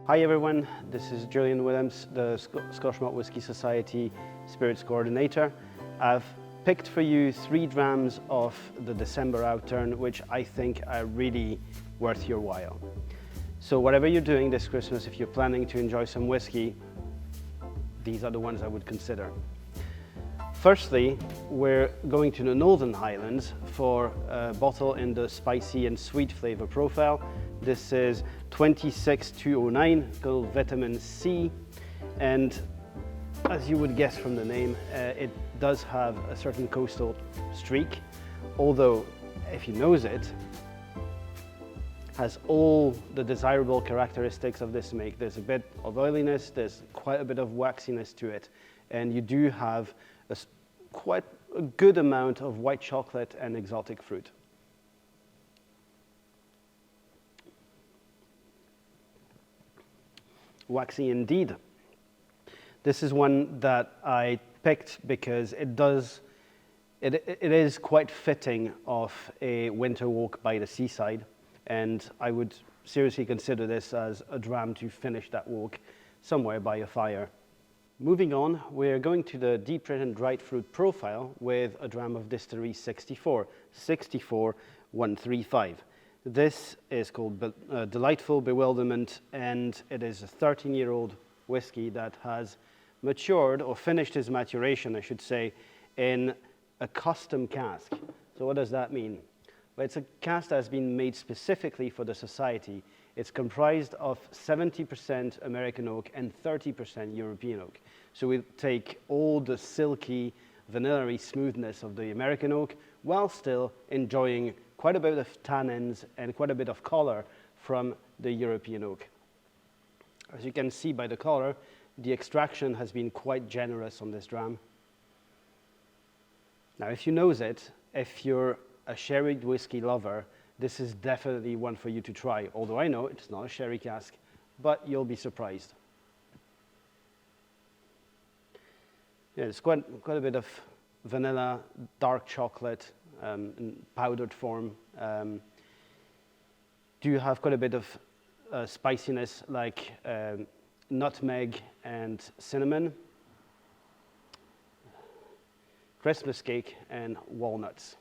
Hi everyone, this is Julien Willems, the Scottish Malt Whisky Society Spirits Coordinator. I've picked for you 3 drams of the December Outturn, which I think are really worth your while. So whatever you're doing this Christmas, if you're planning to enjoy some whisky, these are the ones I would consider. Firstly, we're going to the Northern Highlands for a bottle in the spicy and sweet flavor profile. This is 26209, called Vitamin C, and as you would guess from the name, it does have a certain coastal streak, although if you nose it, has all the desirable characteristics of this make. There's a bit of oiliness, there's quite a bit of waxiness to it, and you do have quite a good amount of white chocolate and exotic fruit. Waxy indeed. This is one that I picked because it is quite fitting of a winter walk by the seaside, and I would seriously consider this as a dram to finish that walk somewhere by a fire. Moving on, we're going to the deep red and dried fruit profile with a dram of Distillery 64135. This is called Delightful Bewilderment, and it is a 13-year-old whiskey that has matured, or finished its maturation, I should say, in a custom cask. So what does that mean? Well, it's a cask that has been made specifically for the society. It's comprised of 70% American oak and 30% European oak. So we take all the silky, vanilla-y smoothness of the American oak while still enjoying quite a bit of tannins and quite a bit of color from the European oak. As you can see by the color, the extraction has been quite generous on this dram. Now, if you nose it, if you're a sherry whiskey lover, this is definitely one for you to try, although I know it's not a sherry cask, but you'll be surprised. Yeah, it's quite a bit of vanilla, dark chocolate, in powdered form. Do you have quite a bit of spiciness, like nutmeg and cinnamon, Christmas cake, and walnuts.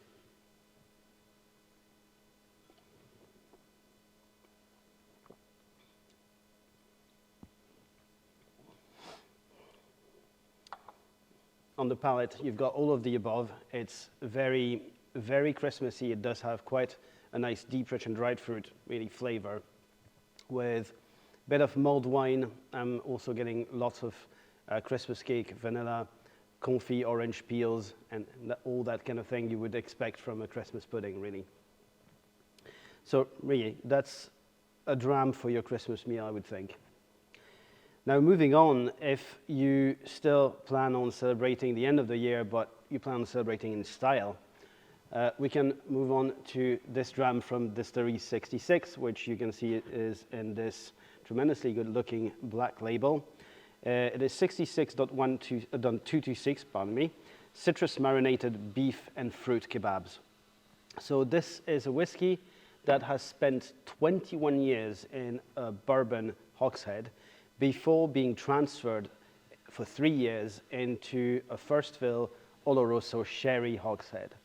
On the palate, you've got all of the above. It's very, very Christmassy. It does have quite a nice deep, rich, and dried fruit, really flavor, with a bit of mulled wine. I'm also getting lots of Christmas cake, vanilla, confit, orange peels, and all that kind of thing you would expect from a Christmas pudding, really. So really, that's a dram for your Christmas meal, I would think. Now, moving on, if you still plan on celebrating the end of the year, but you plan on celebrating in style, we can move on to this dram from Distillery 66, which you can see is in this tremendously good-looking black label. It is 66.226, pardon me, citrus-marinated beef and fruit kebabs. So this is a whiskey that has spent 21 years in a bourbon hogshead before being transferred for 3 years into a first fill Oloroso sherry hogshead.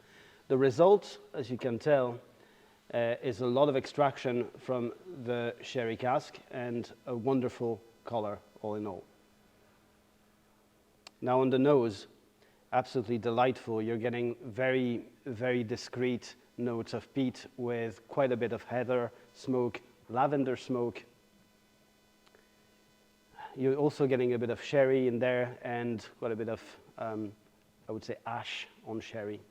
The result, as you can tell, is a lot of extraction from the sherry cask and a wonderful color, all in all. Now on the nose, absolutely delightful. You're getting very, very discreet notes of peat with quite a bit of heather smoke, lavender smoke. You're also getting a bit of sherry in there and quite a bit of, I would say, ash on sherry.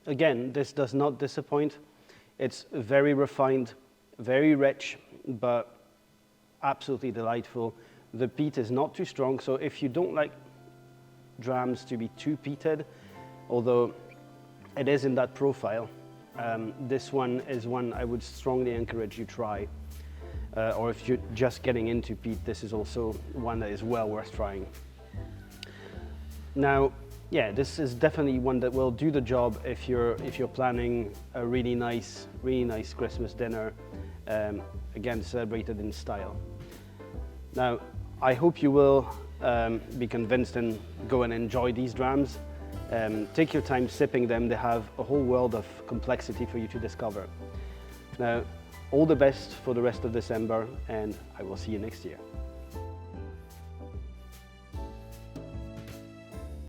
Again, this does not disappoint. It's very refined, very rich, but absolutely delightful. The peat is not too strong, so if you don't like drams to be too peated, although it is in that profile, this one is one I would strongly encourage you try. Or if you're just getting into peat, this is also one that is well worth trying. Now, Yeah, this is definitely one that will do the job if you're planning a really nice Christmas dinner, again celebrated in style. Now, I hope you will be convinced and go and enjoy these drams. Take your time sipping them. They have a whole world of complexity for you to discover. Now, all the best for the rest of December, and I will see you next year.